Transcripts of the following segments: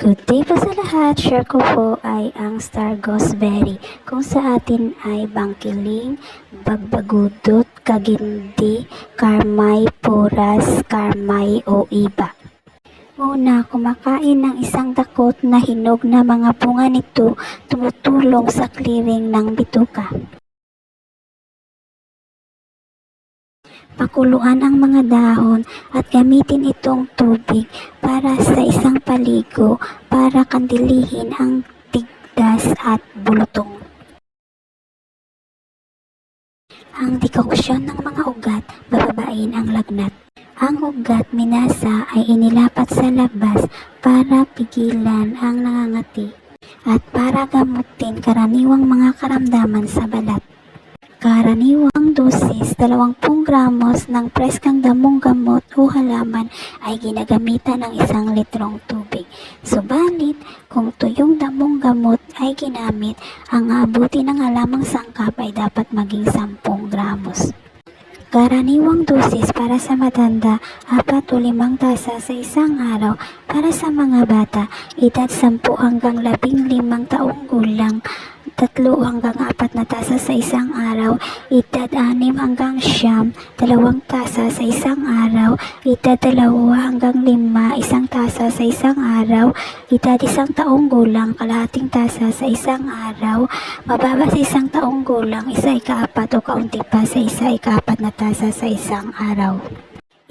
Good day po sa lahat. Share ko po ay ang Star Gooseberry kung sa atin ay bangkiling, bagbagudot, kagindi, karmay, puras, karmay o iba. Una, kumakain ng isang dakot na hinog na mga bunga nito tumutulong sa clearing ng bituka. Pakuluan ang mga dahon at gamitin itong tubig para sa isang paligo para kandilihin ang tigdas at bulutong. Ang dekoksyon ng mga ugat, bababain ang lagnat. Ang ugat minasa ay inilapat sa labas para pigilan ang nangangati at para gamutin karaniwang mga karamdaman sa balat. Karaniwang dosis 20 gramos ng preskang damong gamot o halaman ay ginagamitan ng 1 litrong tubig. Subalit, kung tuyong damong gamot ay ginamit, ang aabuti ng halamang sangkap ay dapat maging 10 gramos. Karaniwang dosis para sa matanda, 4 o 5 tasa sa isang araw. Para sa mga bata, edad 10 hanggang 15 taong gulang, 3 hanggang 4 na tasa sa isang araw. Edad 6 hanggang 9, 2 tasa sa isang araw. Edad 2 hanggang 5, 1 tasa sa isang araw. Edad 1 taong gulang, kalahating tasa sa isang araw. Mababa sa 1 taong gulang, 1/4 o kaunti pa sa 1/4 na tasa sa isang araw.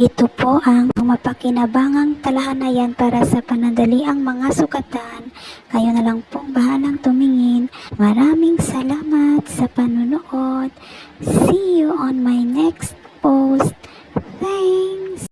Ito po ang mapakinabangang talahanayan para sa panandaliang mga sukatan. Kayo na lang pong bahalang tumingin. Maraming salamat sa panunood. See you on my next post. Thanks!